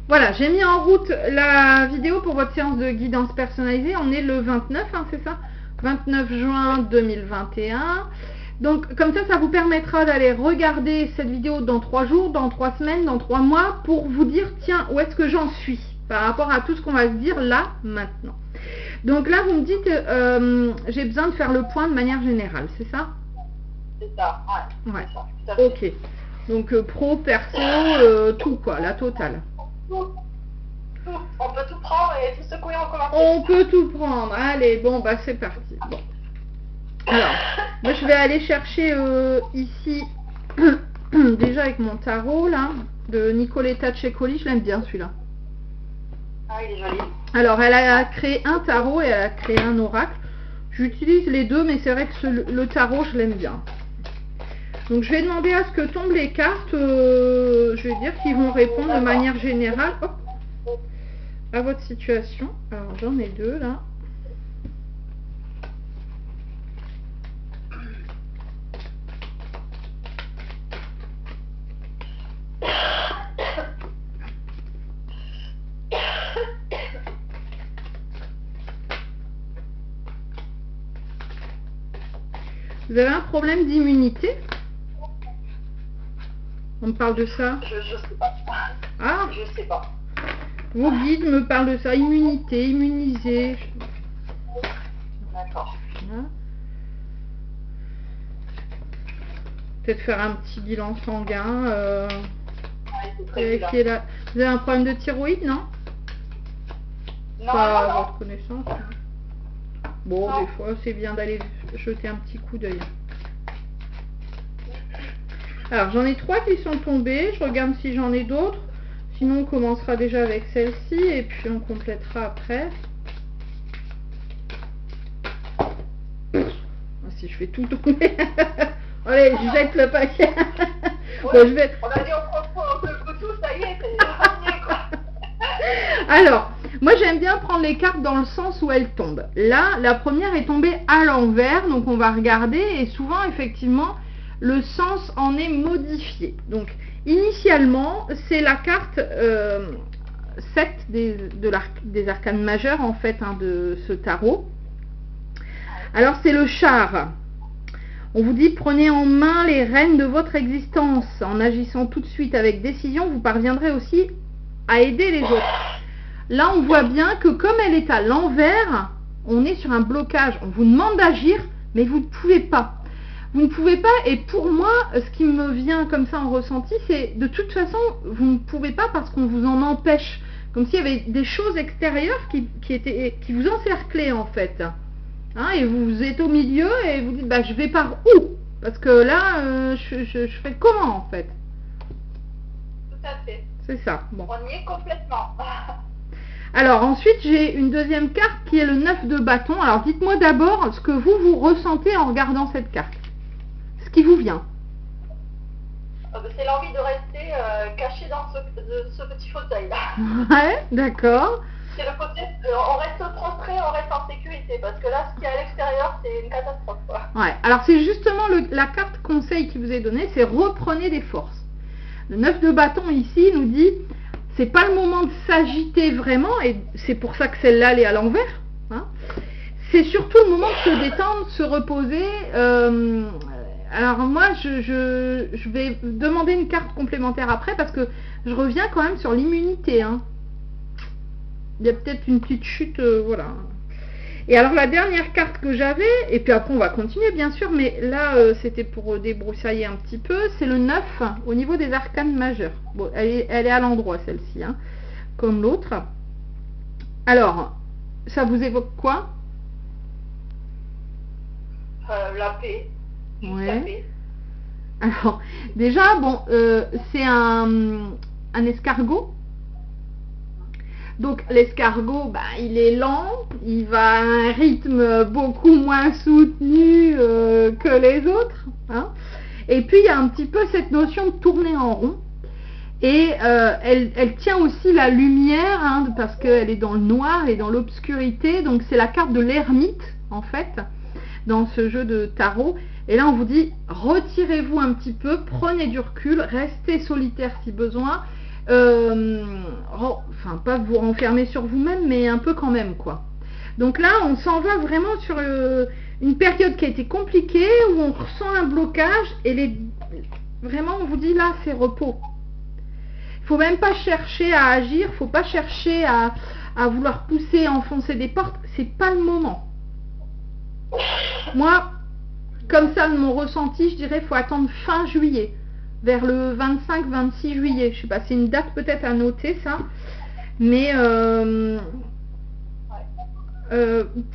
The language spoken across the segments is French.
Voilà, j'ai mis en route la vidéo pour votre séance de guidance personnalisée. On est le 29, hein, c'est ça? 29 juin 2021. Donc, comme ça vous permettra d'aller regarder cette vidéo dans 3 jours, dans 3 semaines, dans 3 mois, pour vous dire, tiens, où est-ce que j'en suis par rapport à tout ce qu'on va se dire là, maintenant. Donc là, vous me dites, j'ai besoin de faire le point de manière générale, c'est ça? C'est ça, ouais. Ça, tout à fait. Ok. Donc, pro, perso, tout quoi, la totale. Tout. On peut tout prendre et tout secouer en commentaire. On peut tout prendre. Allez, bon, bah c'est parti. Bon. Alors, moi je vais aller chercher ici, déjà avec mon tarot là, de Nicoletta Cecoli. Je l'aime bien celui-là. Ah, il est joli. Alors, elle a créé un tarot et elle a créé un oracle. J'utilise les deux, mais c'est vrai que le tarot, je l'aime bien. Donc, je vais demander à ce que tombent les cartes. Je vais dire qu'ils vont répondre de manière générale. Hop, à votre situation. Alors, j'en ai deux là. Vous avez un problème d'immunité? On me parle de ça? Je sais pas. Ah, je sais pas. Vos guides me parlent de ça. Immunité, immunisé. D'accord. Voilà. Peut-être faire un petit bilan sanguin. Vérifier là. Vous avez un problème de thyroïde, non? Non, Pas à non. votre connaissance. Bon, Non. des fois, c'est bien d'aller jeter un petit coup d'œil. Alors, j'en ai 3 qui sont tombés. Je regarde si j'en ai d'autres. Sinon, on commencera déjà avec celle-ci et puis on complétera après. Si je fais tout tomber. Allez, je jette le paquet. Ouais, Bon, je vais... On a dit on peut tout, ça y est, c'est terminé quoi. Alors, moi j'aime bien prendre les cartes dans le sens où elles tombent. Là, la première est tombée à l'envers, donc on va regarder et souvent effectivement le sens en est modifié. Donc initialement, c'est la carte 7 des arcanes majeures en fait hein, de ce tarot. Alors c'est le char. On vous dit prenez en main les rênes de votre existence. En agissant tout de suite avec décision, vous parviendrez aussi à aider les autres. Là, on voit bien que comme elle est à l'envers, on est sur un blocage. On vous demande d'agir, mais vous ne pouvez pas. Vous ne pouvez pas, et pour moi, ce qui me vient comme ça en ressenti, c'est de toute façon, vous ne pouvez pas parce qu'on vous en empêche. Comme s'il y avait des choses extérieures qui vous encerclaient en fait. Hein, et vous êtes au milieu et vous dites, bah, je vais par où? Parce que là, je fais comment en fait? Tout à fait. C'est ça. Bon. On y est complètement. Alors ensuite, j'ai une deuxième carte qui est le 9 de bâton. Alors dites-moi d'abord ce que vous ressentez en regardant cette carte. Ce qui vous vient. C'est l'envie de rester caché dans ce petit fauteuil là. Ouais, d'accord. C'est le côté, on reste prostré, on reste en sécurité, parce que là, ce qui est à l'extérieur, c'est une catastrophe, quoi. Ouais, alors c'est justement la carte conseil qui vous est donnée, c'est reprenez des forces. Le 9 de bâton ici nous dit, c'est pas le moment de s'agiter vraiment, et c'est pour ça que celle-là, elle est à l'envers. Hein. C'est surtout le moment de se détendre, se reposer. Alors moi, je vais demander une carte complémentaire après, parce que je reviens quand même sur l'immunité, hein. Il y a peut-être une petite chute, voilà. Et alors la dernière carte que j'avais, et puis après on va continuer bien sûr, mais là c'était pour débroussailler un petit peu, c'est le 9 au niveau des arcanes majeures. Bon, elle est à l'endroit celle-ci, hein, comme l'autre. Alors, ça vous évoque quoi? La paix. Ouais. La paix. Alors, déjà, bon, c'est un escargot. Donc l'escargot, bah, il est lent, il va à un rythme beaucoup moins soutenu que les autres. Hein. Et puis il y a un petit peu cette notion de tourner en rond. Et elle tient aussi la lumière, hein, parce qu'elle est dans le noir et dans l'obscurité. Donc c'est la carte de l'ermite, en fait, dans ce jeu de tarot. Et là on vous dit, retirez-vous un petit peu, prenez du recul, restez solitaire si besoin. enfin pas vous renfermer sur vous-même, mais un peu quand même, quoi. Donc là, on s'en va vraiment sur une période qui a été compliquée, où on ressent un blocage, et vraiment, on vous dit là, c'est repos. Il faut même pas chercher à agir, faut pas chercher à vouloir pousser, enfoncer des portes, c'est pas le moment. Moi, comme ça, de mon ressenti, je dirais, faut attendre fin juillet, vers le 25-26 juillet. Je sais pas, c'est une date peut-être à noter, ça. Mais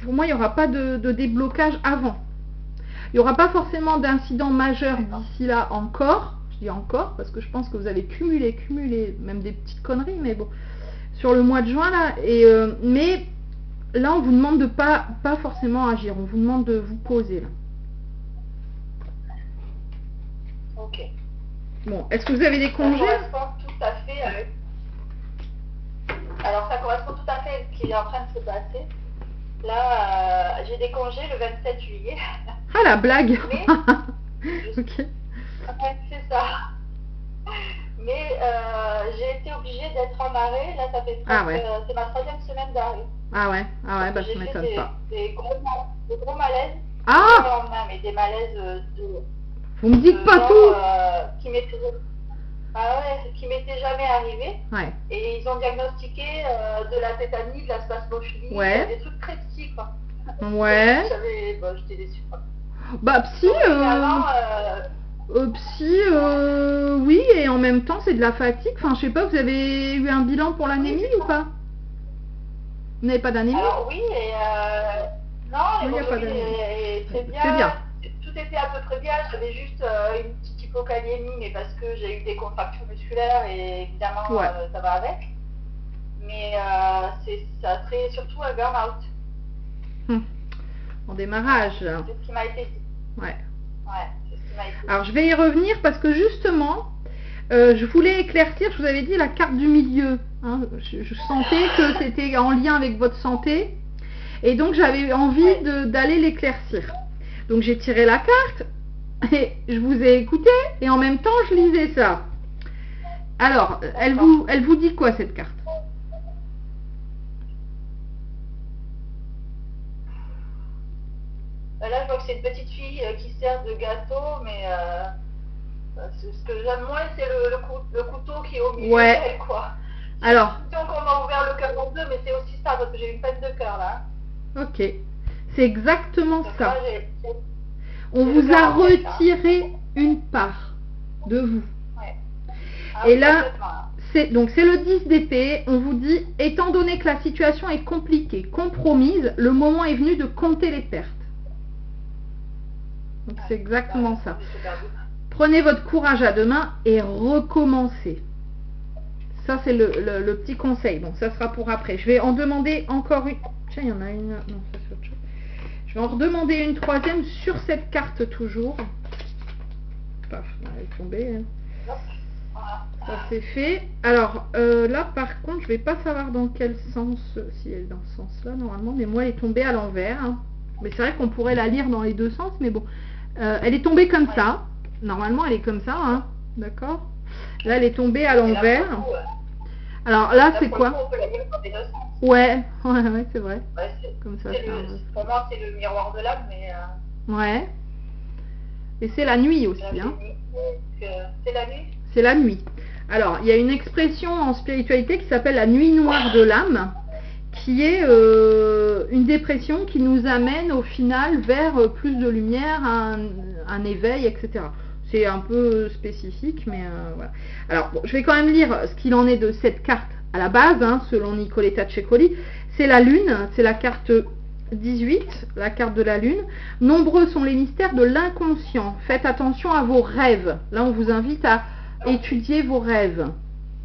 pour moi, il n'y aura pas de déblocage avant. Il n'y aura pas forcément d'incident majeur d'ici là encore. Je dis encore parce que je pense que vous allez cumuler, même des petites conneries, mais bon, sur le mois de juin là. Mais là, on vous demande de pas forcément agir. On vous demande de vous poser là. Ok. Bon, est-ce que vous avez des congés? Ça correspond tout à fait avec... Alors, ça correspond tout à fait à ce qui est en train de se passer. Là, j'ai des congés le 27 juillet. Ah, la blague. Mais, ok. Ouais, c'est ça. Mais j'ai été obligée d'être en arrêt. Là, ça fait c'est ma 3e semaine d'arrêt. Ah ouais, bah ça m'étonne pas. Des gros malaises. Ah, mais des malaises vous me dites pas tout. Qui m'étaient jamais arrivés. Ouais. Et ils ont diagnostiqué de la tétanie, de la spasmophilie, des trucs très psy, quoi. Ouais. J'étais déçue, quoi. Bah psy, oui, et en même temps c'est de la fatigue. Enfin, je sais pas, vous avez eu un bilan pour l'anémie ou pas? Vous n'avez pas d'anémie? Alors oui, non, il n'y a pas d'anémie. Très bien. C'est bien. Tout était à peu près bien. J'avais juste une petite hypokaliémie, mais parce que j'ai eu des contractures musculaires et évidemment ça va avec. Mais ça serait surtout un burn-out. En démarrage. C'est ce qui m'a été dit. Ouais. C'est ce qui m'a été dit. Alors je vais y revenir parce que justement, je voulais éclaircir, je vous avais dit la carte du milieu. Hein. Je sentais que c'était en lien avec votre santé. Et donc j'avais envie d'aller l'éclaircir. Donc j'ai tiré la carte et je vous ai écouté et en même temps je lisais ça. Alors, elle vous dit quoi cette carte? Là je vois que c'est une petite fille qui sert de gâteau, mais ce que j'aime moins c'est le couteau qui est au milieu d'elle, quoi. Alors. Donc on m'a ouvert le cœur en deux, mais c'est aussi ça parce que j'ai une peine de cœur là. Ok. C'est exactement donc ça. Là, on vous a retiré une part de vous. Ouais. Et là, c'est le 10 d'épée. On vous dit, étant donné que la situation est compliquée, compromise, le moment est venu de compter les pertes. Donc c'est exactement ça. Prenez votre courage à deux mains et recommencez. Ça c'est le petit conseil. Bon, ça sera pour après. Je vais en demander encore une. Tiens, il y en a une. Non, ça c'est autre chose. Je vais en redemander une troisième sur cette carte toujours. Paf, elle est tombée. Ça c'est fait. Alors là par contre, je vais pas savoir dans quel sens, si elle est dans ce sens-là normalement, mais moi elle est tombée à l'envers. Hein. Mais c'est vrai qu'on pourrait la lire dans les deux sens, mais bon. Elle est tombée comme ça. Normalement elle est comme ça, hein. D'accord. Là elle est tombée à l'envers. Alors là c'est quoi? Ouais, c'est vrai. Comme ça. Pour moi c'est le miroir de l'âme, mais... Ouais. Et c'est la nuit aussi, hein. C'est la nuit. C'est la nuit. Alors, il y a une expression en spiritualité qui s'appelle la nuit noire de l'âme, qui est une dépression qui nous amène au final vers plus de lumière, un éveil, etc. C'est un peu spécifique, mais voilà. Alors, bon, je vais quand même lire ce qu'il en est de cette carte à la base, hein, selon Nicoletta Ceccoli. C'est la lune, c'est la carte 18, la carte de la lune. Nombreux sont les mystères de l'inconscient. Faites attention à vos rêves. Là, on vous invite à étudier vos rêves.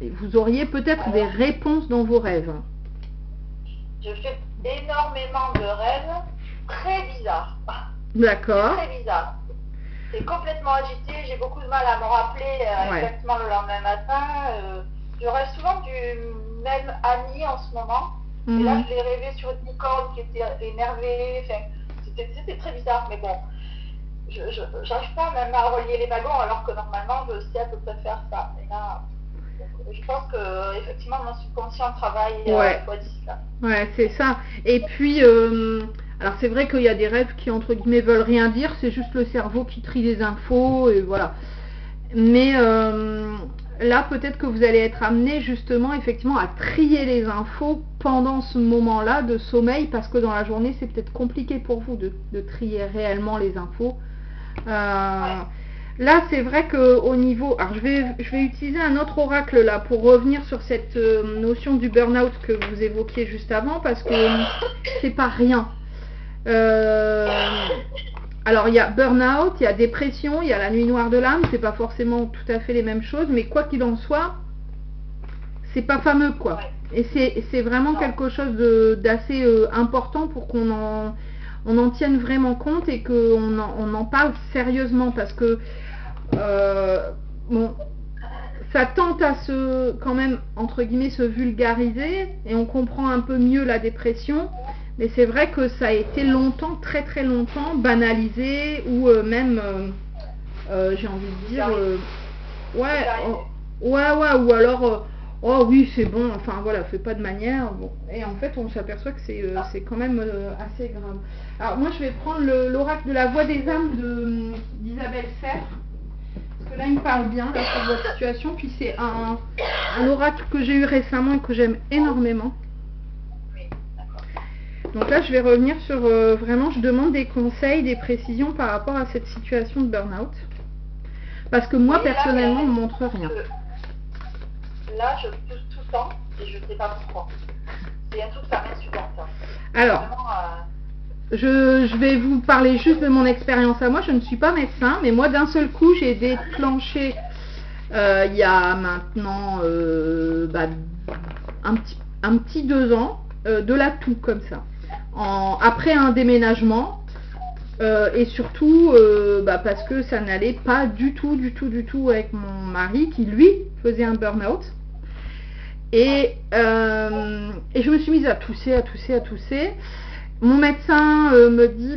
Et vous auriez peut-être des réponses dans vos rêves. Je fais énormément de rêves très bizarres. D'accord. Très bizarre. C'est complètement agité. J'ai beaucoup de mal à me rappeler exactement le lendemain matin. Je rêve souvent du même ami en ce moment. Et là, je l'ai rêvé sur une licorne qui était énervée. Enfin, c'était très bizarre, mais bon. J'arrive pas même à relier les wagons alors que normalement, je sais à peu près faire ça. Et là, Je pense que effectivement mon subconscient travaille fois 10 là. Ouais, c'est ça. Et puis, alors c'est vrai qu'il y a des rêves qui entre guillemets veulent rien dire, c'est juste le cerveau qui trie les infos et voilà. Mais là, peut-être que vous allez être amené justement effectivement à trier les infos pendant ce moment-là de sommeil, parce que dans la journée, c'est peut-être compliqué pour vous de trier réellement les infos. Là, c'est vrai que au niveau... Alors, je vais utiliser un autre oracle là pour revenir sur cette notion du burn-out que vous évoquiez juste avant, parce que c'est pas rien. Alors, il y a burn-out, il y a dépression, il y a la nuit noire de l'âme, c'est pas forcément tout à fait les mêmes choses, mais quoi qu'il en soit, c'est pas fameux, quoi. Et c'est vraiment quelque chose d'assez important pour qu'on en tienne vraiment compte et qu'on en parle sérieusement, parce que bon, ça tente à quand même, entre guillemets, se vulgariser et on comprend un peu mieux la dépression, mais c'est vrai que ça a été longtemps, très très longtemps, banalisé ou même, j'ai envie de dire, ou alors, oh oui, c'est bon, enfin voilà, fais pas de manière. Bon. Et en fait, on s'aperçoit que c'est quand même assez grave. Alors moi, je vais prendre l'oracle de la voix des âmes d'Isabelle Serre. Parce que là, il me parle bien là, sur votre situation. Puis c'est un oracle que j'ai eu récemment et que j'aime énormément. Donc là, je vais revenir sur vraiment, je demande des conseils, des précisions par rapport à cette situation de burn-out. Parce que moi, personnellement, on ne montre rien. Là, je pousse tout le temps et je ne sais pas pourquoi. C'est un truc, ça m'insupporte. Alors, je vais vous parler juste de mon expérience à moi. Je ne suis pas médecin, mais moi, d'un seul coup, j'ai déclenché, il y a maintenant un petit 2 ans, de la toux comme ça. Après un déménagement, et surtout parce que ça n'allait pas du tout avec mon mari qui, lui, faisait un burn-out. Et je me suis mise à tousser. Mon médecin me dit,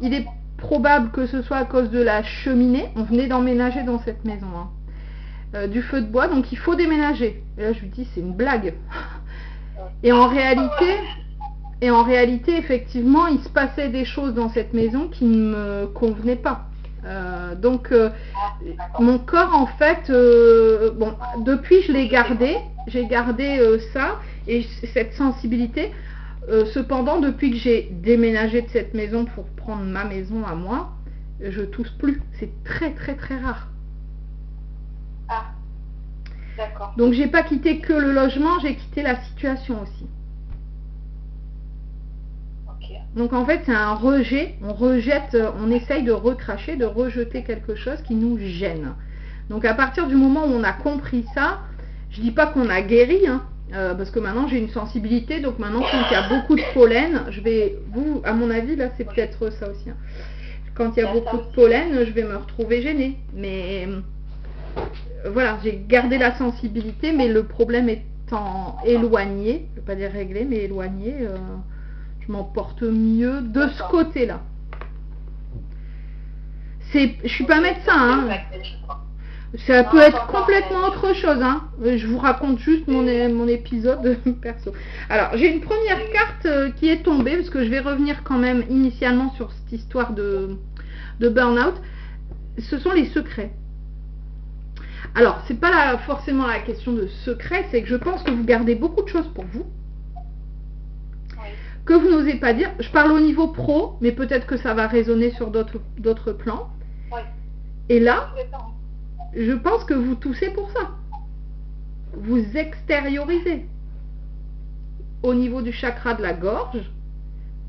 il est probable que ce soit à cause de la cheminée. On venait d'emménager dans cette maison, du feu de bois, donc il faut déménager. Et là, je lui dis, c'est une blague. Et en réalité, effectivement, il se passait des choses dans cette maison qui ne me convenaient pas. Donc, mon corps, en fait, depuis, je l'ai gardé. J'ai gardé ça et cette sensibilité. Cependant, depuis que j'ai déménagé de cette maison pour prendre ma maison à moi, je tousse plus. C'est très, très, très rare. Ah, d'accord. Donc, j'ai pas quitté que le logement, j'ai quitté la situation aussi. Donc en fait c'est un rejet, on rejette, on essaye de recracher, de rejeter quelque chose qui nous gêne. Donc à partir du moment où on a compris ça, je dis pas qu'on a guéri, parce que maintenant j'ai une sensibilité, donc maintenant quand il y a beaucoup de pollen, à mon avis là c'est peut-être ça aussi. Quand il y a beaucoup de pollen, je vais me retrouver gênée. Mais voilà, j'ai gardé la sensibilité, mais le problème étant éloigné, je ne vais pas dire réglé, mais éloigné. Je m'en porte mieux de ce côté-là. Je suis pas médecin, ça peut être complètement autre chose, Je vous raconte juste mon épisode perso. Alors, j'ai une première carte qui est tombée, parce que je vais revenir quand même initialement sur cette histoire de burn-out. Ce sont les secrets. Alors, c'est pas forcément la question de secret, c'est que je pense que vous gardez beaucoup de choses pour vous. Que vous n'osez pas dire. Je parle au niveau pro, mais peut-être que ça va résonner sur d'autres plans. Oui. Et là, je pense que vous toussez pour ça. Vous extériorisez au niveau du chakra de la gorge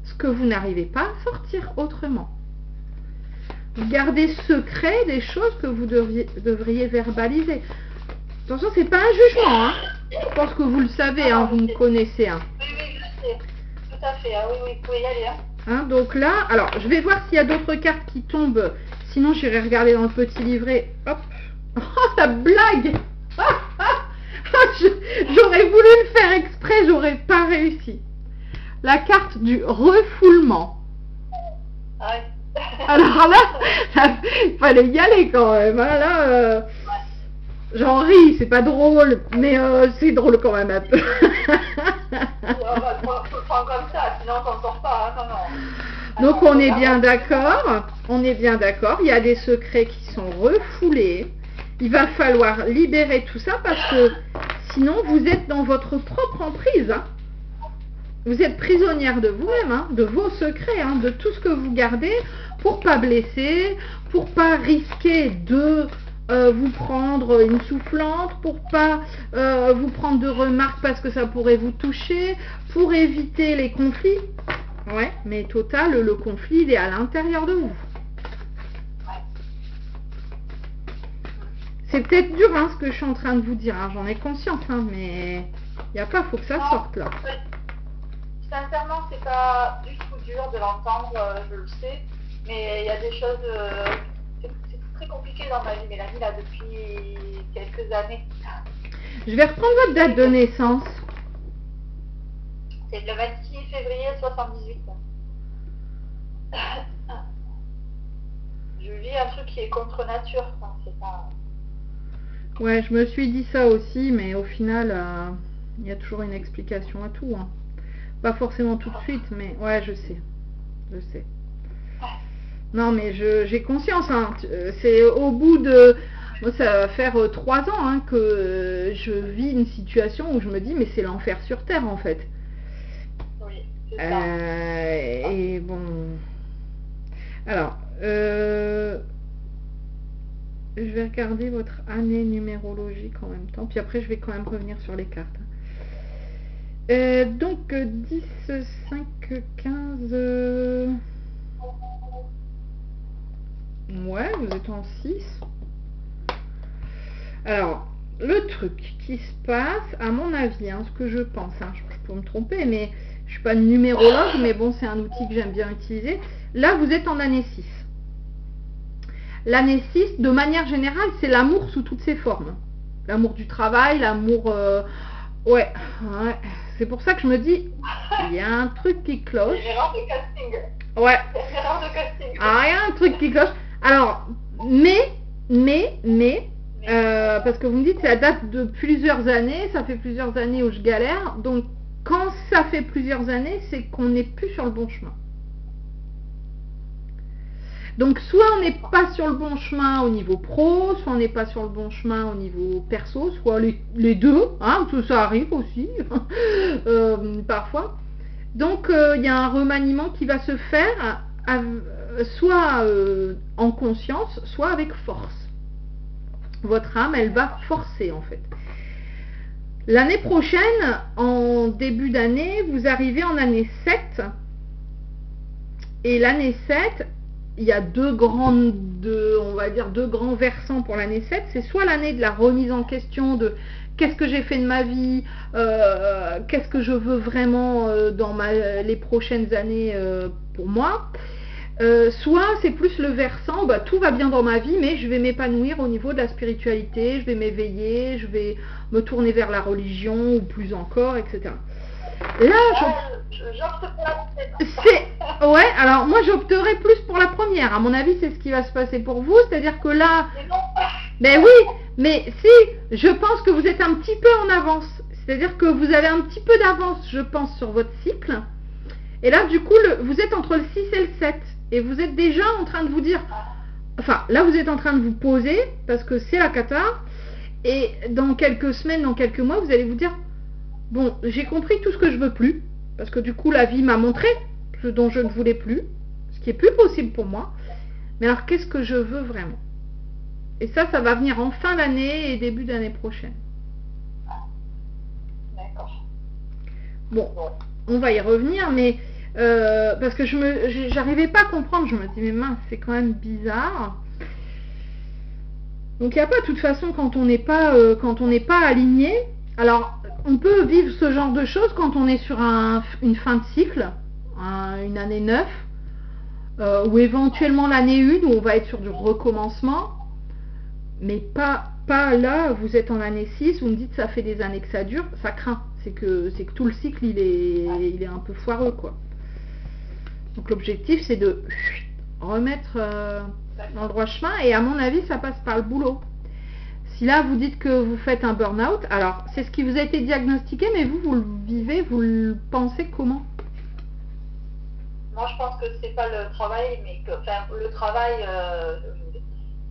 ce que vous n'arrivez pas à sortir autrement. Vous gardez secret des choses que vous devriez verbaliser. Attention, c'est pas un jugement. Je pense que vous le savez, vous me connaissez. Oui, je sais. Tout à fait, oui, vous pouvez y aller. Donc là, alors je vais voir s'il y a d'autres cartes qui tombent. Sinon, j'irai regarder dans le petit livret. Hop. Oh, la blague. J'aurais voulu le faire exprès, j'aurais pas réussi. La carte du refoulement. Alors là, il fallait y aller quand même. Là, J'en ris, c'est pas drôle, mais c'est drôle quand même un peu. Faut le prendre comme ça, sinon on s'en sort pas. Hein, non. Donc on est bien d'accord, il y a des secrets qui sont refoulés. Il va falloir libérer tout ça parce que sinon vous êtes dans votre propre emprise. Hein. Vous êtes prisonnière de vous-même, hein, de vos secrets, hein, de tout ce que vous gardez pour pas blesser, pour pas risquer de vous prendre une soufflante, pour pas vous prendre de remarques parce que ça pourrait vous toucher, pour éviter les conflits. Ouais, mais total, le conflit, il est à l'intérieur de vous. C'est peut-être dur hein, ce que je suis en train de vous dire, hein, j'en ai conscience, hein, mais il n'y a pas, faut que ça sorte là. Sincèrement, c'est pas du tout dur de l'entendre, je le sais, mais il y a des choses, c'est très compliqué dans ma vie, Mélanie, là, depuis quelques années. Je vais reprendre votre date de naissance. C'est le 26 février 78. Je vis un truc qui est contre nature, enfin, c'est pas... Ouais, je me suis dit ça aussi, mais au final, il y a toujours une explication à tout. Hein. Pas forcément tout de suite, mais ouais, je sais. Je sais. Non, mais j'ai conscience. Hein. C'est au bout de... Moi, ça va faire 3 ans hein, que je vis une situation où je me dis, mais c'est l'enfer sur Terre, en fait. Oui, c'est ça. Et bon... Alors, je vais regarder votre année numérologique en même temps, puis après je vais quand même revenir sur les cartes. Donc 10, 5, 15... Ouais, vous êtes en 6. Alors, le truc qui se passe, à mon avis, hein, ce que je pense, hein, je peux me tromper, mais je suis pas numérologue, mais bon, c'est un outil que j'aime bien utiliser. Là, vous êtes en année 6. L'année 6, de manière générale, c'est l'amour sous toutes ses formes. L'amour du travail, l'amour... Ouais. C'est pour ça que je me dis, il y a un truc qui cloche. C'est une erreur de casting. Ouais. C'est une erreur de casting. Ah, il y a un truc qui cloche. Alors, parce que vous me dites, ça date de plusieurs années, ça fait plusieurs années où je galère. Donc, quand ça fait plusieurs années, c'est qu'on n'est plus sur le bon chemin. Donc soit on n'est pas sur le bon chemin au niveau pro, soit on n'est pas sur le bon chemin au niveau perso, soit les deux, hein, tout ça arrive aussi, parfois. Donc il y a un remaniement qui va se faire soit en conscience, soit avec force. Votre âme, elle va forcer en fait. L'année prochaine, en début d'année, vous arrivez en année 7. Et l'année 7... il y a deux grands versants pour l'année 7. C'est soit l'année de la remise en question de qu'est-ce que j'ai fait de ma vie, qu'est-ce que je veux vraiment dans les prochaines années pour moi. Soit c'est plus le versant, bah, tout va bien dans ma vie, mais je vais m'épanouir au niveau de la spiritualité, je vais m'éveiller, je vais me tourner vers la religion ou plus encore, etc. Là, j'opte pour la première. Ouais, alors moi j'opterais plus pour la première. À mon avis, c'est ce qui va se passer pour vous. C'est-à-dire que là... Ben oui, mais si, je pense que vous êtes un petit peu en avance. C'est-à-dire que vous avez un petit peu d'avance, je pense, sur votre cycle. Et là, du coup, vous êtes entre le 6 et le 7. Et vous êtes déjà en train de vous dire... Enfin, là, vous êtes en train de vous poser, parce que c'est la cata. Et dans quelques semaines, dans quelques mois, vous allez vous dire... Bon, j'ai compris tout ce que je veux plus, parce que du coup la vie m'a montré ce dont je ne voulais plus, ce qui est plus possible pour moi. Mais alors qu'est-ce que je veux vraiment? Et ça va venir en fin d'année et début d'année prochaine. D'accord. Bon, on va y revenir, mais parce que j'arrivais pas à comprendre, je me dis mais mince, c'est quand même bizarre. Donc il n'y a pas de toute façon quand on n'est pas aligné. Alors, on peut vivre ce genre de choses quand on est sur une fin de cycle, une année 9, ou éventuellement l'année 1 où on va être sur du recommencement, mais pas là, vous êtes en année 6, vous me dites ça fait des années que ça dure, ça craint, c'est que tout le cycle il est un peu foireux quoi. Donc l'objectif c'est de remettre dans le droit chemin, et à mon avis ça passe par le boulot. si là vous dites que vous faites un burn-out, alors c'est ce qui vous a été diagnostiqué, mais vous le vivez, vous le pensez comment? Moi, je pense que c'est pas le travail, mais que, enfin, le travail, je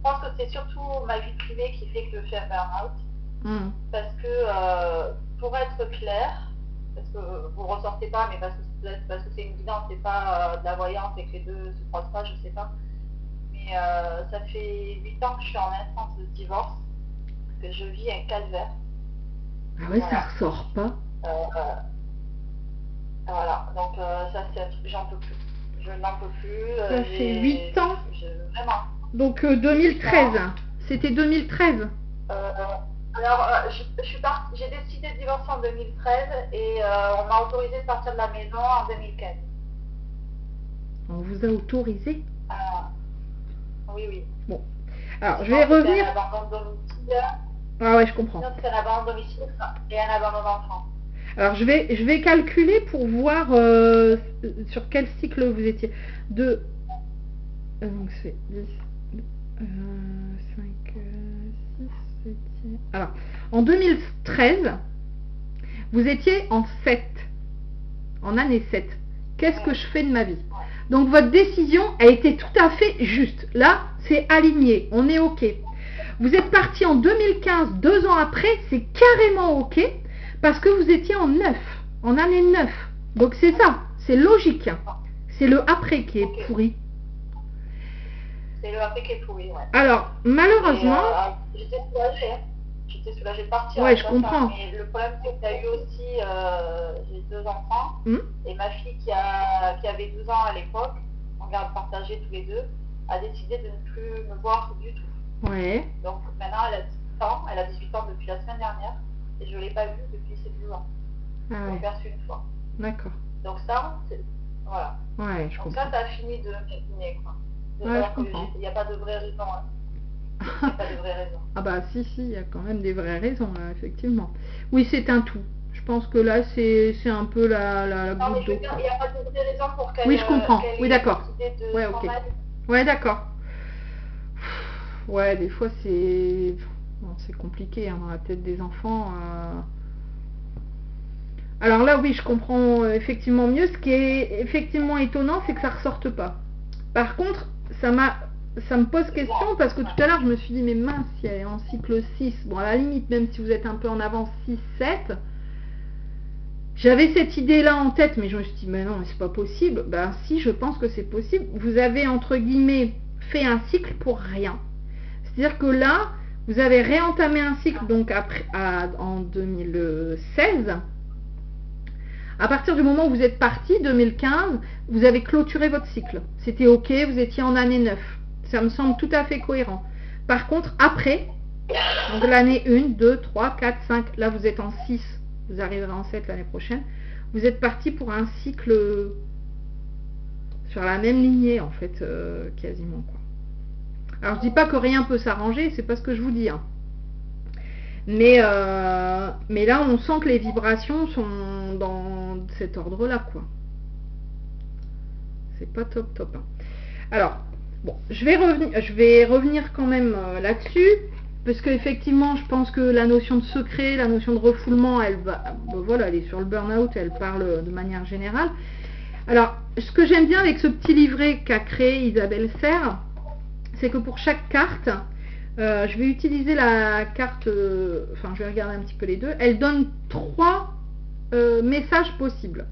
pense que c'est surtout ma vie privée qui fait que je fais un burn-out. Parce que, pour être clair, parce que vous ne ressortez pas, mais parce que c'est une guidance, c'est pas de la voyance et que les deux se croisent pas, je sais pas. Mais ça fait 8 ans que je suis en instance de divorce, que je vis un calvaire. Ah ouais, voilà. Ça ressort pas. Voilà, donc ça c'est un truc, j'en peux plus. Je n'en peux plus. Ça fait 8 ans. Vraiment. Donc 2013. C'était 2013. Alors, j'ai décidé de divorcer en 2013 et on m'a autorisé de partir de la maison en 2015. On vous a autorisé? Oui, oui. Bon. Alors, je vais revenir. Un abandon de domicile. Ah ouais, je comprends. C'est un abandon de domicile et un abandon d'enfant. Alors, je vais calculer pour voir sur quel cycle vous étiez. Donc, c'est 10, 5, 6, 7. Alors, en 2013, vous étiez en 7, en année 7. Qu'est-ce que je fais de ma vie? Donc, votre décision a été tout à fait juste. Là, c'est aligné, on est OK. Vous êtes parti en 2015, 2 ans après, c'est carrément OK, parce que vous étiez en 9, en année 9. Donc, c'est ça, c'est logique. C'est le après qui est pourri. C'est le après qui est pourri, ouais. Alors, malheureusement... j'étais soulagée, hein. J'étais soulagée de partir. Ouais, je comprends. Mais le problème, c'est que tu as eu aussi, j'ai 2 enfants, et ma fille qui avait 12 ans à l'époque, on garde partagé tous les deux, a décidé de ne plus me voir du tout. Ouais. Donc maintenant, elle a 18 ans depuis la semaine dernière, et je ne l'ai pas vue depuis ses 12 ans. Ah ouais. Je l'ai perçue une fois. D'accord. Donc ça, voilà. Ouais, je comprends. Donc ça a fini de m'étonner, quoi. Ouais, je comprends. Il n'y a pas de vraie raison. Hein. Il n'y a pas de vraie raison. Ah bah si, il y a quand même des vraies raisons, là, effectivement. Oui, c'est un tout. Je pense que là, c'est un peu la goutte d'eau. Il n'y a pas de vraie raison pour qu'elle... Oui, je comprends. Oui, d'accord. Ouais, ok. Ouais, d'accord. Ouais, des fois, c'est compliqué hein, dans la tête des enfants. Alors là, oui, je comprends effectivement mieux. Ce qui est effectivement étonnant, c'est que ça ne ressorte pas. Par contre, ça me pose question parce que tout à l'heure, je me suis dit, mais mince, si elle est en cycle 6, bon, à la limite, même si vous êtes un peu en avance 6, 7, j'avais cette idée-là en tête, mais je me suis dit, mais non, mais c'est pas possible. Ben si, je pense que c'est possible. Vous avez, entre guillemets, fait un cycle pour rien. C'est-à-dire que là, vous avez réentamé un cycle, donc après, en 2016. À partir du moment où vous êtes parti, 2015, vous avez clôturé votre cycle. C'était OK, vous étiez en année 9. Ça me semble tout à fait cohérent. Par contre, après, donc l'année 1, 2, 3, 4, 5, là vous êtes en 6, vous arriverez en 7 l'année prochaine. Vous êtes parti pour un cycle sur la même lignée, en fait, quasiment, quoi. Alors, je dis pas que rien peut s'arranger, c'est pas ce que je vous dis, hein. Mais là, on sent que les vibrations sont dans cet ordre-là, quoi. C'est pas top, top. Hein. Alors, bon, je vais revenir quand même là-dessus, parce qu'effectivement, je pense que la notion de secret, la notion de refoulement, elle va, voilà, elle est sur le burn-out, elle parle de manière générale. Alors, ce que j'aime bien avec ce petit livret qu'a créé Isabelle Serre, c'est que pour chaque carte, je vais utiliser la carte, enfin je vais regarder un petit peu les deux, elle donne 3 messages possibles.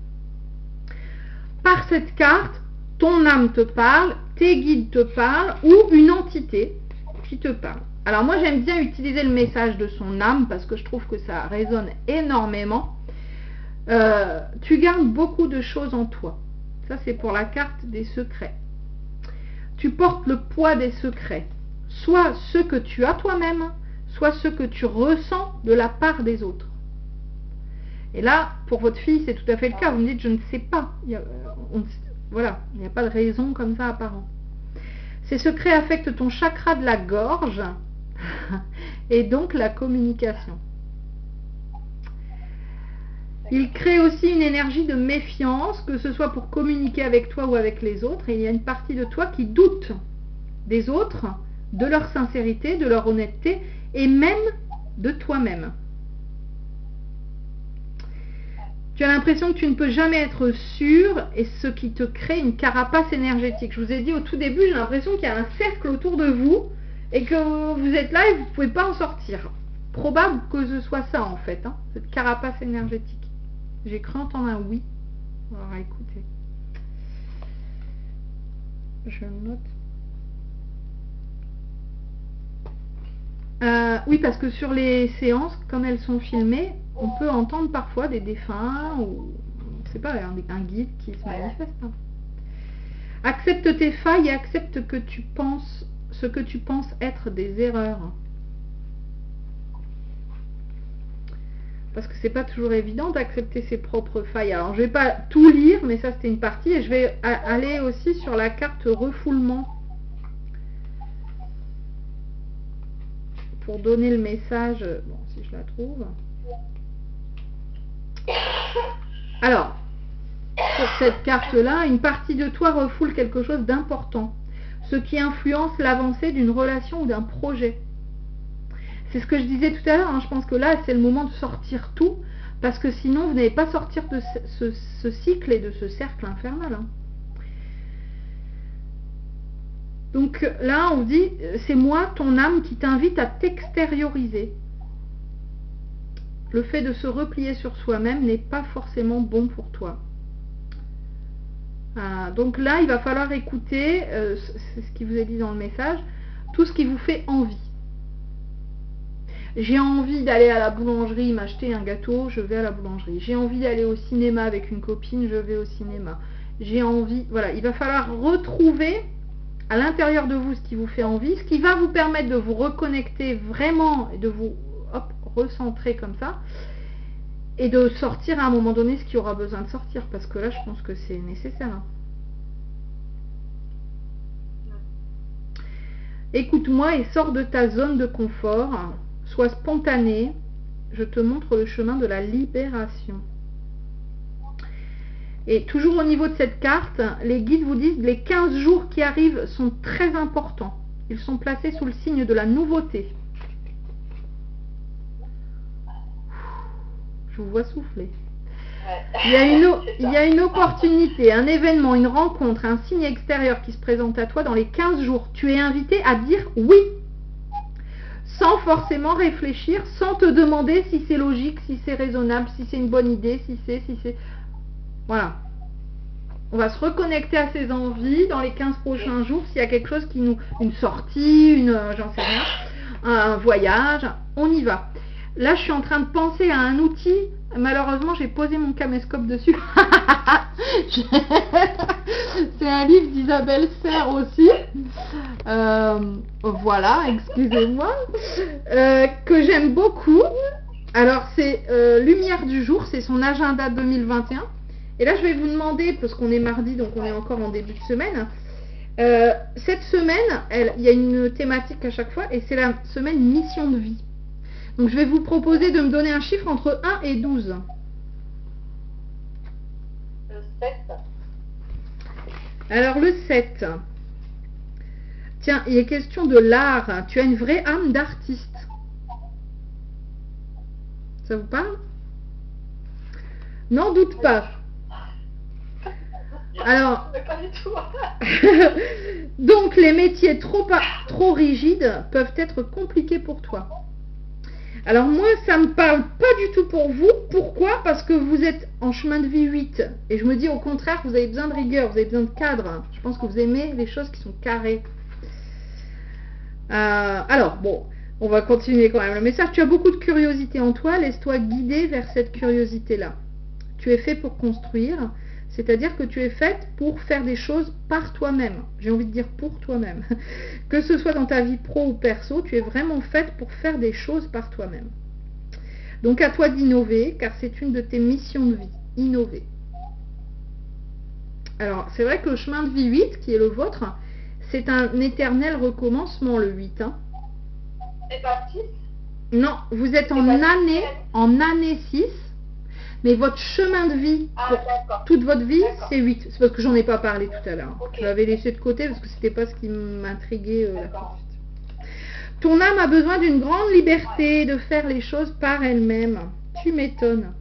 Par cette carte, ton âme te parle, tes guides te parlent ou une entité qui te parle. Alors moi j'aime bien utiliser le message de son âme parce que je trouve que ça résonne énormément. Tu gardes beaucoup de choses en toi. Ça c'est pour la carte des secrets. Tu portes le poids des secrets. Soit ceux que tu as toi-même, soit ceux que tu ressens de la part des autres. Et là, pour votre fille, c'est tout à fait le cas. Vous me dites, je ne sais pas. Voilà, il n'y a pas de raison comme ça apparente. Ces secrets affectent ton chakra de la gorge et donc la communication. Il crée aussi une énergie de méfiance, que ce soit pour communiquer avec toi ou avec les autres. Et il y a une partie de toi qui doute des autres, de leur sincérité, de leur honnêteté et même de toi-même. Tu as l'impression que tu ne peux jamais être sûr et ce qui te crée une carapace énergétique. Je vous ai dit au tout début, j'ai l'impression qu'il y a un cercle autour de vous et que vous êtes là et vous ne pouvez pas en sortir. Probable que ce soit ça en fait, hein, cette carapace énergétique. J'ai cru entendre un oui. Alors écoutez. Je note. Oui, parce que sur les séances, comme elles sont filmées, on peut entendre parfois des défunts ou, je sais pas, un guide qui se manifeste. Hein. Accepte tes failles et accepte que tu penses ce que tu penses être des erreurs. Parce que c'est pas toujours évident d'accepter ses propres failles. Alors je vais pas tout lire, mais ça c'était une partie, et je vais aller aussi sur la carte refoulement. Pour donner le message, bon, si je la trouve. Alors, sur cette carte-là, une partie de toi refoule quelque chose d'important, ce qui influence l'avancée d'une relation ou d'un projet. C'est ce que je disais tout à l'heure, hein, je pense que là, c'est le moment de sortir tout, parce que sinon, vous n'allez pas sortir de ce cycle et de ce cercle infernal. Hein. Donc là, on vous dit, c'est moi, ton âme, qui t'invite à t'extérioriser. Le fait de se replier sur soi-même n'est pas forcément bon pour toi. Donc là, il va falloir écouter, c'est ce qui vous est dit dans le message, tout ce qui vous fait envie. J'ai envie d'aller à la boulangerie, m'acheter un gâteau, je vais à la boulangerie. J'ai envie d'aller au cinéma avec une copine, je vais au cinéma. J'ai envie, voilà, il va falloir retrouver à l'intérieur de vous ce qui vous fait envie, ce qui va vous permettre de vous reconnecter vraiment et de vous recentrer comme ça et de sortir à un moment donné ce qui aura besoin de sortir, parce que là je pense que c'est nécessaire. Hein. Écoute-moi et sors de ta zone de confort, sois spontané, je te montre le chemin de la libération. Et toujours au niveau de cette carte, les guides vous disent que les 15 jours qui arrivent sont très importants. Ils sont placés sous le signe de la nouveauté. Je vous vois souffler. Il y a une opportunité, un événement, une rencontre, un signe extérieur qui se présente à toi dans les 15 jours. Tu es invité à dire oui. Sans forcément réfléchir, sans te demander si c'est logique, si c'est raisonnable, si c'est une bonne idée, si c'est... Voilà. On va se reconnecter à ses envies dans les 15 prochains jours. S'il y a quelque chose qui nous... Une sortie, j'en sais rien, un voyage, on y va. Là, je suis en train de penser à un outil. Malheureusement, j'ai posé mon caméscope dessus. C'est un livre d'Isabelle Serre aussi. Voilà, excusez-moi. Que j'aime beaucoup. Alors, c'est Lumière du jour. C'est son agenda 2021. Et là, je vais vous demander, parce qu'on est mardi, donc on est encore en début de semaine. Cette semaine, il y a une thématique à chaque fois. Et c'est la semaine mission de vie. Donc je vais vous proposer de me donner un chiffre entre 1 et 12. Le 7. Alors le 7. Tiens, il est question de l'art. Tu as une vraie âme d'artiste. Ça vous parle? N'en doute pas. Alors, pas du tout. donc les métiers trop rigides peuvent être compliqués pour toi. Alors moi, ça me parle pas du tout pour vous. Pourquoi? Parce que vous êtes en chemin de vie 8. Et je me dis au contraire, vous avez besoin de rigueur, vous avez besoin de cadre. Je pense que vous aimez les choses qui sont carrées. Alors, bon, on va continuer quand même le message. Tu as beaucoup de curiosité en toi. Laisse-toi guider vers cette curiosité-là. Tu es fait pour construire. C'est-à-dire que tu es faite pour faire des choses par toi-même. J'ai envie de dire pour toi-même. Que ce soit dans ta vie pro ou perso, tu es vraiment faite pour faire des choses par toi-même. Donc à toi d'innover, car c'est une de tes missions de vie. Innover. Alors, c'est vrai que le chemin de vie 8, qui est le vôtre, c'est un éternel recommencement, le 8. Hein. C'est pas 6? Non, vous êtes en année 6. Mais votre chemin de vie, pour toute votre vie, c'est 8. C'est parce que j'en ai pas parlé tout à l'heure. Okay. Je l'avais laissé de côté parce que c'était pas ce qui m'intriguait. Ton âme a besoin d'une grande liberté de faire les choses par elle-même. Tu m'étonnes.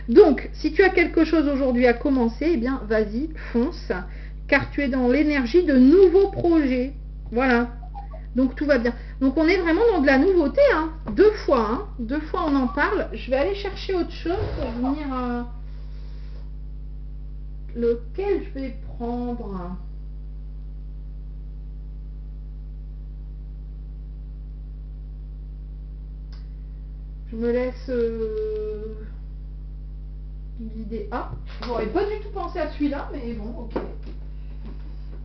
Donc, si tu as quelque chose aujourd'hui à commencer, eh bien, vas-y, fonce, car tu es dans l'énergie de nouveaux projets. Voilà. Donc, tout va bien. Donc, on est vraiment dans de la nouveauté, hein. 2 fois, hein. 2 fois, on en parle. Je vais aller chercher autre chose pour venir... Lequel je vais prendre? Je me laisse guider. Ah, j'aurais pas du tout pensé à celui-là, mais bon, ok.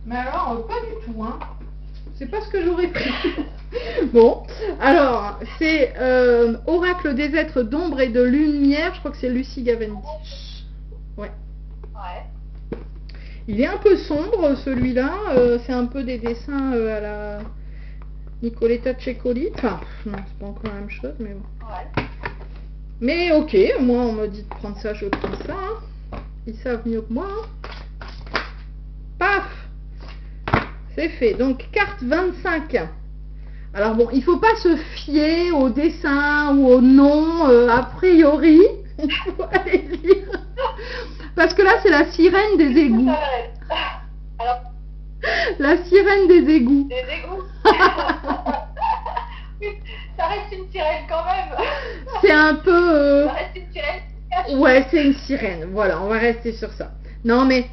Mais alors, pas du tout, hein. C'est pas ce que j'aurais pris. Bon, alors, c'est Oracle des êtres d'ombre et de lumière. Je crois que c'est Lucy Cavendish. Ouais. Ouais. Il est un peu sombre, celui-là. C'est un peu des dessins à la Nicoletta Ceccoli. Enfin, non, c'est pas encore la même chose, mais bon. Ouais. Mais ok, moi, on me dit de prendre ça, je prends ça. Hein. Ils savent mieux que moi. Hein. Paf! C'est fait. Donc, carte 25. Alors bon, il faut pas se fier au dessin ou au nom a priori. Il faut aller lire. Parce que là, c'est la sirène des égouts. Alors, la sirène des égouts. Des égouts. Ça reste une sirène quand même. C'est un peu... Ça reste une sirène. Ouais, c'est une sirène. Voilà, on va rester sur ça. Non, mais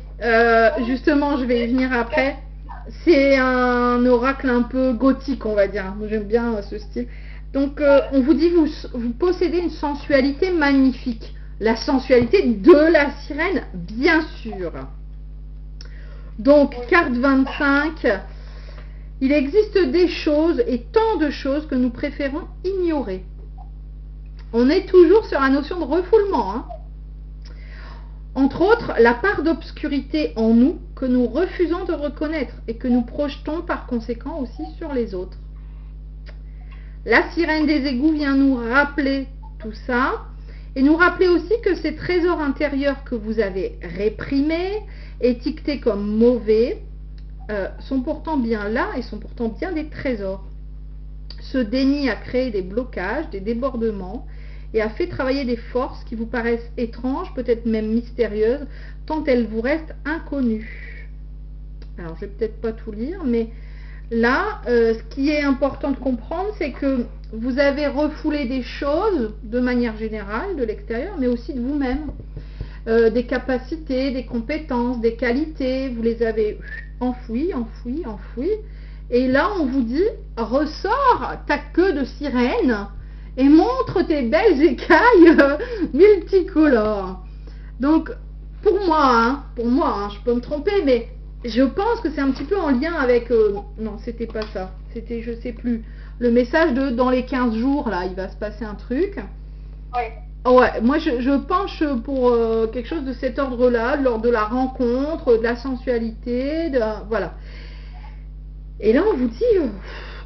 justement, je vais y venir après. C'est un oracle un peu gothique, on va dire. J'aime bien ce style. Donc, on vous dit, vous possédez une sensualité magnifique. La sensualité de la sirène, bien sûr. Donc, carte 25. Il existe des choses, et tant de choses, que nous préférons ignorer. On est toujours sur la notion de refoulement. Hein. Entre autres, la part d'obscurité en nous que nous refusons de reconnaître et que nous projetons par conséquent aussi sur les autres. La sirène des égouts vient nous rappeler tout ça et nous rappeler aussi que ces trésors intérieurs que vous avez réprimés, étiquetés comme mauvais, sont pourtant bien là et sont pourtant bien des trésors. Ce déni a créé des blocages, des débordements et a fait travailler des forces qui vous paraissent étranges, peut-être même mystérieuses, tant elles vous restent inconnues. Alors, je vais peut-être pas tout lire, mais là, ce qui est important de comprendre, c'est que vous avez refoulé des choses, de manière générale, de l'extérieur, mais aussi de vous-même. Des capacités, des compétences, des qualités, vous les avez enfouies. Et là, on vous dit, ressors ta queue de sirène et montre tes belles écailles multicolores. Donc, pour moi, je peux me tromper, mais je pense que c'est un petit peu en lien avec... non, c'était pas ça. C'était, je sais plus, le message de dans les 15 jours, là, il va se passer un truc. Oui. Ouais, moi je penche pour quelque chose de cet ordre-là, lors de la rencontre, de la sensualité, voilà. Et là, on vous dit,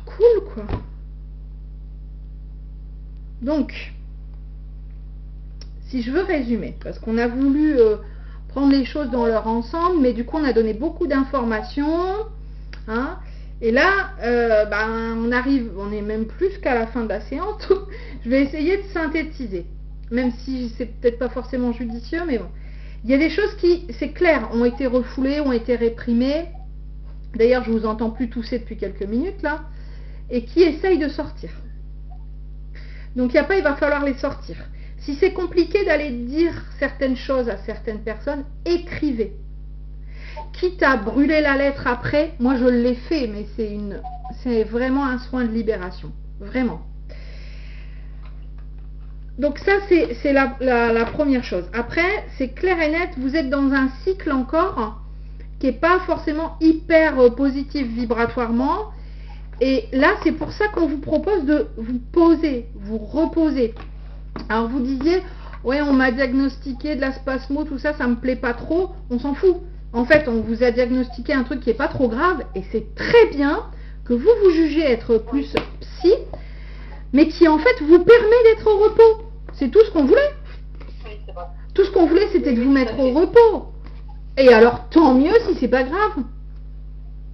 cool, quoi. Donc, si je veux résumer, parce qu'on a voulu prendre les choses dans leur ensemble, mais du coup, on a donné beaucoup d'informations, hein, et là, on est même plus qu'à la fin de la séance. Je vais essayer de synthétiser, même si c'est peut-être pas forcément judicieux, mais bon. Il y a des choses qui, c'est clair, ont été refoulées, ont été réprimées. D'ailleurs, je vous entends plus tousser depuis quelques minutes, là, et qui essayent de sortir. Donc, il va falloir les sortir. Si c'est compliqué d'aller dire certaines choses à certaines personnes, écrivez. Quitte à brûler la lettre après, moi je l'ai fait, mais c'est vraiment un soin de libération. Vraiment. Donc ça, c'est la première chose. Après, c'est clair et net, vous êtes dans un cycle encore qui n'est pas forcément hyper positif vibratoirement. Et là, c'est pour ça qu'on vous propose de vous poser, vous reposer. Alors vous disiez, ouais, on m'a diagnostiqué de la spasmo, tout ça, ça me plaît pas trop. On s'en fout. En fait, on vous a diagnostiqué un truc qui n'est pas trop grave et c'est très bien que vous vous jugez être plus psy, mais qui en fait vous permet d'être au repos. C'est tout ce qu'on voulait. Oui, c'est vrai. Tout ce qu'on voulait, c'était de vous mettre au repos. Et alors, tant mieux si c'est pas grave.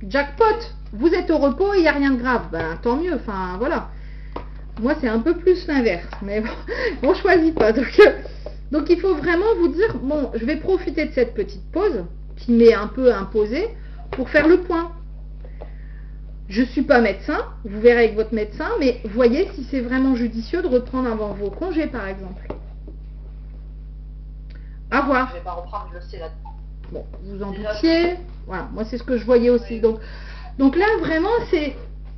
jackpot. Vous êtes au repos et il n'y a rien de grave. Ben, tant mieux, enfin, voilà. Moi, c'est un peu plus l'inverse, mais bon, on choisit pas. Donc, il faut vraiment vous dire, bon, je vais profiter de cette petite pause qui m'est un peu imposée pour faire le point. Je ne suis pas médecin, vous verrez avec votre médecin, mais voyez si c'est vraiment judicieux de reprendre avant vos congés, par exemple. À voir. Je vais pas reprendre, je le sais là. Bon, vous en doutiez. Voilà, moi c'est ce que je voyais aussi. Oui. Donc là, vraiment, c'est,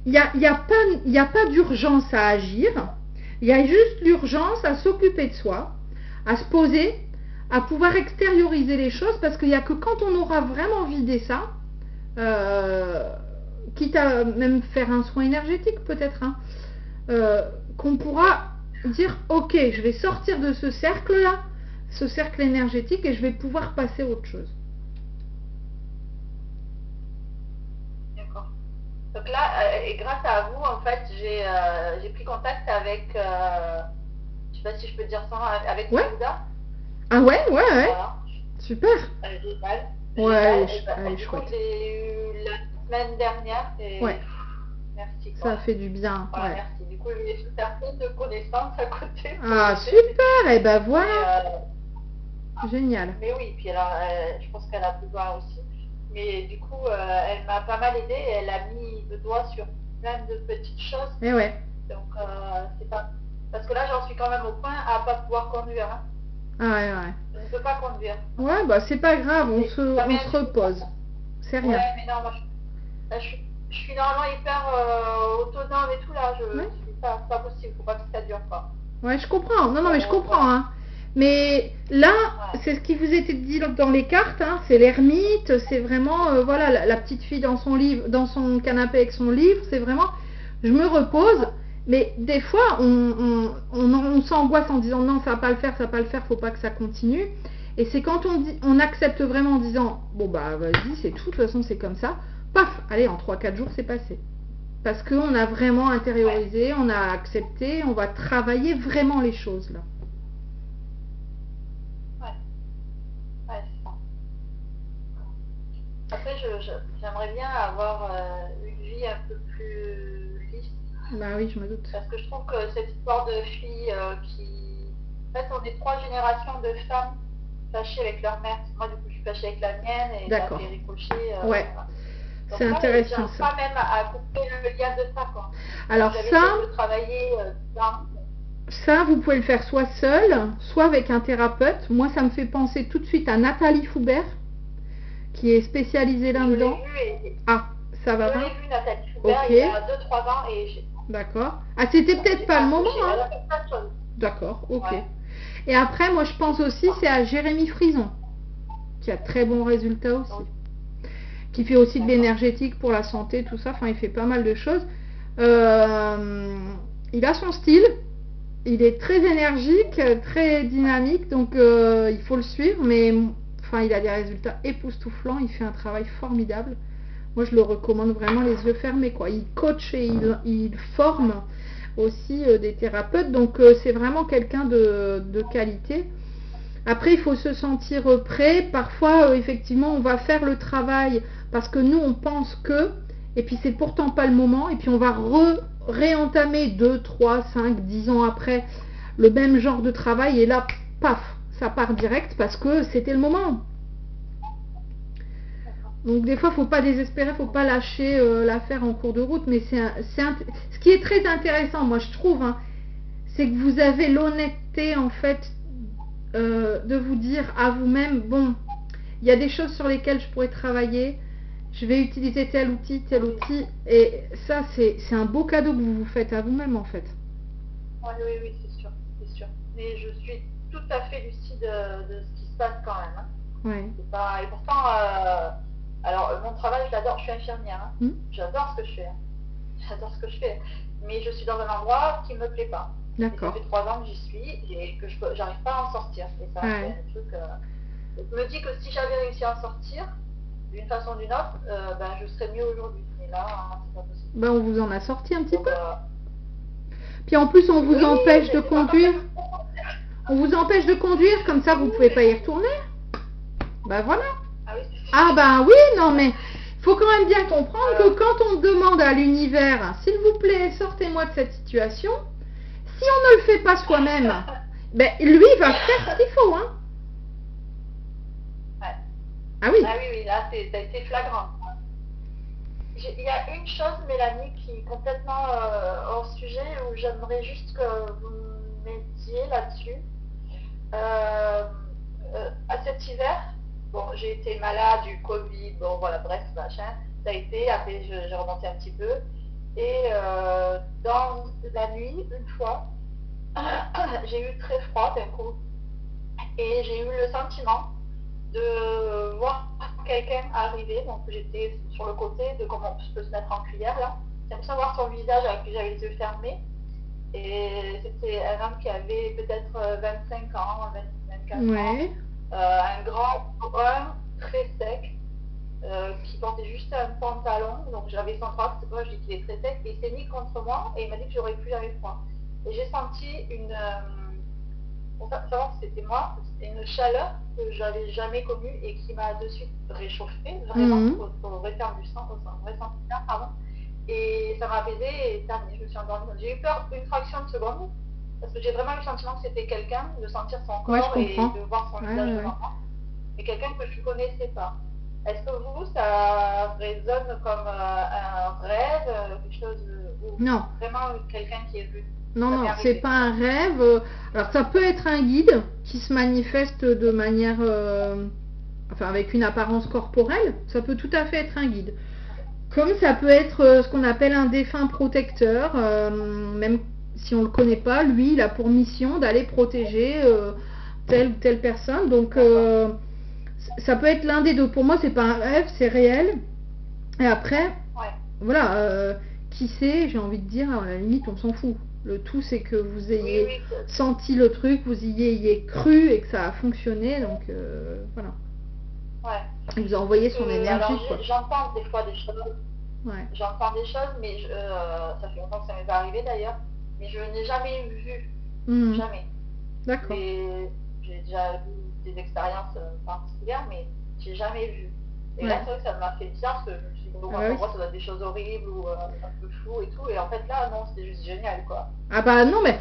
il n'y a pas d'urgence à agir. Il y a juste l'urgence à s'occuper de soi, à se poser, à pouvoir extérioriser les choses, parce qu'il n'y a que quand on aura vraiment vidé ça, quitte à même faire un soin énergétique peut-être, hein, qu'on pourra dire, ok, je vais sortir de ce cercle-là, ce cercle énergétique, et je vais pouvoir passer à autre chose. D'accord. Donc là, et grâce à vous, en fait, j'ai pris contact avec, je sais pas si je peux dire ça, avec Souda. Ah ouais. Voilà. Super. Génial. Ouais, elle est chouette. J'ai eu la semaine dernière et ouais. Merci. Ça a fait du bien. Voilà, ouais. Merci. Du coup, j'ai fait certaines de connaissances à côté. Ah, super. Et ben voilà. Génial. Mais oui, puis alors, je pense qu'elle a besoin aussi. Mais du coup, elle m'a pas mal aidée et elle a mis le doigt sur plein de petites choses. Et ouais. Donc, c'est pas... Parce que là, j'en suis quand même au point à pas pouvoir conduire. Hein. Ah ouais. Je ne peux pas conduire. Ouais, bah c'est pas grave, on se repose. C'est rien. Ouais, mais non, moi, je suis normalement hyper autonome et tout là. C'est pas possible, faut pas que ça dure pas. Ouais, je comprends. Non, mais je comprends. Hein. Mais là, c'est ce qui vous était dit dans les cartes, hein, c'est l'ermite, c'est vraiment, voilà, la petite fille dans son livre, dans son canapé avec son livre, c'est vraiment, je me repose, mais des fois, on s'angoisse en disant non, ça va pas le faire, faut pas que ça continue. Et c'est quand on accepte vraiment en disant, bon bah vas-y, c'est tout, de toute façon c'est comme ça, paf, allez, en 3-4 jours, c'est passé. Parce qu'on a vraiment intériorisé, on a accepté, on va travailler vraiment les choses là. Après, j'aimerais bien avoir une vie un peu plus lisse. Bah oui, je me doute. Parce que je trouve que cette histoire de filles qui... En fait, on est 3 générations de femmes fâchées avec leur mère. Moi, du coup, je suis fâchée avec la mienne et ça fait ricocher. Ouais. C'est intéressant ça. Pas même à couper le lien de ça, quoi. Alors ça... de travailler ça, vous pouvez le faire soit seul, soit avec un thérapeute. Moi, ça me fait penser tout de suite à Nathalie Foubert, qui est spécialisée là-dedans. Ah, ça va bien. Je l'ai vu, Nathalie Foubert, il y a 2-3 ans. Et d'accord. Ah, c'était peut-être pas le moment. Hein. D'accord, ok. Ouais. Et après, moi, je pense aussi, c'est à Jérémy Frison, qui a très bons résultats aussi. Qui fait aussi de l'énergétique pour la santé, tout ça. Enfin, il fait pas mal de choses. Il a son style. Il est très énergique, très dynamique, donc il faut le suivre, mais enfin, il a des résultats époustouflants, il fait un travail formidable. Moi, je le recommande vraiment les yeux fermés, quoi. Il coach et il forme aussi des thérapeutes, donc c'est vraiment quelqu'un de qualité. Après, il faut se sentir prêt. Parfois, effectivement, on va faire le travail parce que nous, on pense que, et puis c'est pourtant pas le moment, et puis on va réentamer 2, 3, 5, 10 ans après le même genre de travail, et là, paf, ça part direct parce que c'était le moment. Donc des fois, faut pas désespérer, faut pas lâcher l'affaire en cours de route, mais ce qui est très intéressant, moi je trouve, hein, c'est que vous avez l'honnêteté en fait de vous dire à vous-même, bon, il y a des choses sur lesquelles je pourrais travailler, je vais utiliser tel outil, et ça c'est un beau cadeau que vous vous faites à vous-même en fait. Oui, c'est sûr. Mais je suis tout à fait lucide de ce qui se passe quand même. Hein. Ouais. Et pourtant, alors mon travail, je l'adore, je suis infirmière. Hein. J'adore ce que je fais. Mais je suis dans un endroit qui ne me plaît pas. D'accord. Ça fait 3 ans que j'y suis et que j'arrive pas à en sortir. Et ça, c'est un truc. Je me dis que si j'avais réussi à en sortir, d'une façon ou d'une autre, je serais mieux aujourd'hui. Mais là, c'est pas possible. Ben, on vous en a sorti un petit peu. Puis en plus, on vous empêche de conduire. On vous empêche de conduire, comme ça, vous pouvez pas y retourner. Ben voilà. Ah oui. Ah ben oui, non mais faut quand même bien comprendre que quand on demande à l'univers, s'il vous plaît, sortez-moi de cette situation, si on ne le fait pas soi-même, ben, lui va faire ce qu'il faut, hein. Ouais. Ah oui. Ah oui, oui, là, ça a été flagrant. Il y a une chose, Mélanie, qui est complètement hors sujet, où j'aimerais juste que vous m'aidiez là-dessus. À cet hiver, bon, j'ai été malade du Covid, bon voilà, bref, machin, ça a été, après j'ai remonté un petit peu, et dans la nuit, une fois, j'ai eu très froid d'un coup, et j'ai eu le sentiment de voir quelqu'un arriver, donc j'étais sur le côté de comment on peut se mettre en cuillère là, j'aime ça voir son visage avec j'avais les yeux fermés, et c'était un homme qui avait peut-être 25 ans, 24 ans, un grand brun très sec, qui portait juste un pantalon, donc j'avais son froid, c'est pourquoi je dis qu'il est très sec, et il s'est mis contre moi et il m'a dit que j'aurais pu j'avais froid. Et j'ai senti une, pour savoir si c'était moi, c'était une chaleur que j'avais jamais connue et qui m'a de suite réchauffée, vraiment, au vrai terme du sang, au vrai sens du terme, pardon. Et ça m'a apaisé et terminé, je me suis endormie. J'ai eu peur une fraction de seconde, parce que j'ai vraiment eu le sentiment que c'était quelqu'un, de sentir son corps et de voir son visage devant moi. Et quelqu'un que je ne connaissais pas. Est-ce que vous, ça résonne comme un rêve, quelque chose, ou non. Vraiment quelqu'un qui est vu? Non, non, c'est pas un rêve. Alors ça peut être un guide qui se manifeste de manière, enfin avec une apparence corporelle, ça peut tout à fait être un guide. Comme ça peut être ce qu'on appelle un défunt protecteur, même si on ne le connaît pas, lui, il a pour mission d'aller protéger telle ou telle personne. Donc, ça peut être l'un des deux. Pour moi, c'est pas un rêve, c'est réel. Et après, voilà, qui sait, j'ai envie de dire, à la limite, on s'en fout. Le tout, c'est que vous ayez senti le truc, vous y ayez cru et que ça a fonctionné. Donc, voilà. Il vous a envoyé son énergie. J'entends des fois des choses. J'entends des choses, mais ça fait longtemps que ça m'est pas arrivé d'ailleurs, mais je n'ai jamais vu. Jamais. D'accord. J'ai déjà eu des expériences particulières, mais j'ai jamais vu. Et là, c'est vrai que ça m'a fait bizarre parce que je me suis dit, bon, ça doit être des choses horribles ou un peu flou et tout. Et en fait, là, non, c'était juste génial, quoi. Ah bah non, mais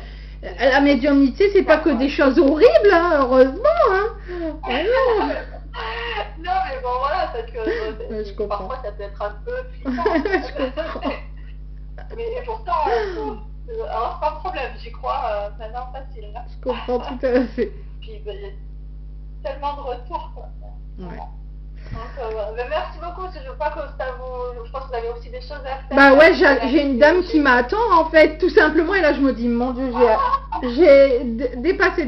la médiumnité, c'est pas que des choses horribles, hein, heureusement, hein. Ah non. Non, mais bon, voilà, parce que parfois, ça peut être un peu flippant. Je comprends. Mais pourtant, alors, pas de problème, j'y crois maintenant facile. Là. Je comprends tout à fait. Puis, il y a tellement de retours, quoi. Donc, merci beaucoup, je crois que ça vous... Je pense que vous avez aussi des choses à faire. Bah ouais, j'ai une dame qui m'attend, en fait, tout simplement, et là, je me dis, mon Dieu, j'ai dépassé,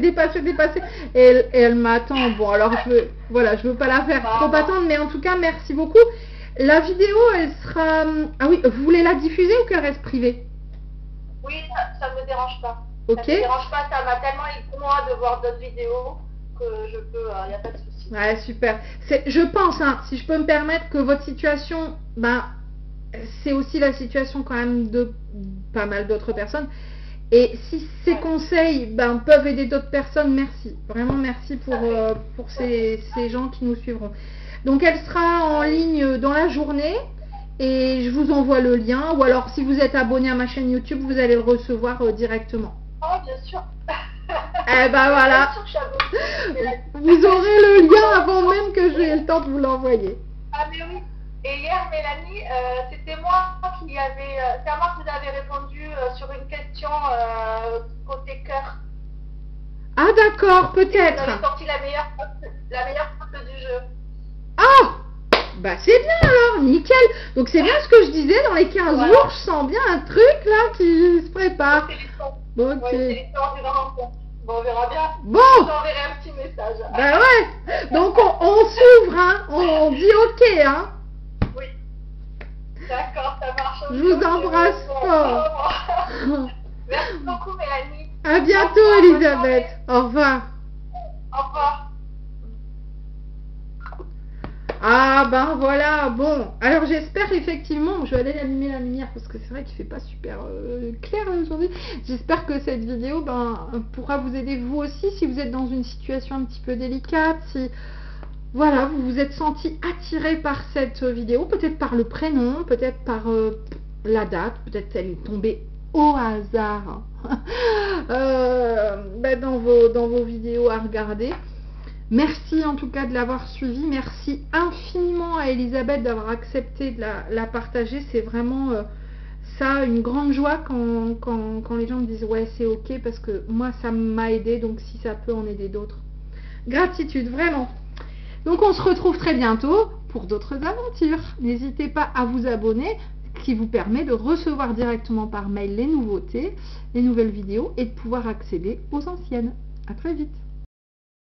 et elle m'attend. Bon, alors, je veux pas la faire trop attendre, mais en tout cas, merci beaucoup. La vidéo, elle sera... Ah oui, vous voulez la diffuser ou qu'elle reste privée? Oui, ça ne me dérange pas. Ok. Ça ne me dérange pas, ça m'a tellement aidé moi de voir d'autres vidéos que je peux, il n'y a pas de souci. Ouais, super. Je pense, hein, si je peux me permettre, que votre situation, ben, c'est aussi la situation quand même de pas mal d'autres personnes. Et si ces conseils peuvent aider d'autres personnes, merci. Vraiment merci pour ces gens qui nous suivront. Donc elle sera en ligne dans la journée et je vous envoie le lien. Ou alors si vous êtes abonné à ma chaîne YouTube, vous allez le recevoir directement. Oh, bien sûr. Eh ben voilà. Vous aurez le lien avant même que j'ai le temps de vous l'envoyer. Ah mais oui. Et hier, Mélanie, c'était moi qui avais... c'est à moi que vous avez répondu sur une question côté cœur. Ah d'accord, peut-être. Vous avez sorti la meilleure carte du jeu. Ah, bah c'est bien alors, nickel. Donc c'est bien ce que je disais, dans les 15 jours, je sens bien un truc là qui se prépare. Bon, ok. C'est l'histoire d'une rencontre. Bon, on verra bien. Bon. Je vous enverrai un petit message. Bah ouais. Donc on s'ouvre, hein. On dit ok, hein. Oui. D'accord, ça marche. Je vous embrasse fort. Merci beaucoup, Mélanie. À bientôt, Elisabeth. Au revoir. Au revoir. Ah ben voilà, bon, alors j'espère effectivement, je vais aller allumer la lumière parce que c'est vrai qu'il fait pas super clair aujourd'hui. J'espère que cette vidéo pourra vous aider vous aussi si vous êtes dans une situation un petit peu délicate, si voilà, vous vous êtes senti attiré par cette vidéo, peut-être par le prénom, peut-être par la date, peut-être elle est tombée au hasard dans vos vidéos à regarder. Merci en tout cas de l'avoir suivi. Merci infiniment à Elisabeth d'avoir accepté de la partager. C'est vraiment ça, une grande joie quand les gens me disent ouais c'est ok, parce que moi ça m'a aidé, donc si ça peut en aider d'autres. Gratitude, vraiment. Donc on se retrouve très bientôt pour d'autres aventures. N'hésitez pas à vous abonner, qui vous permet de recevoir directement par mail les nouveautés, les nouvelles vidéos et de pouvoir accéder aux anciennes. À très vite.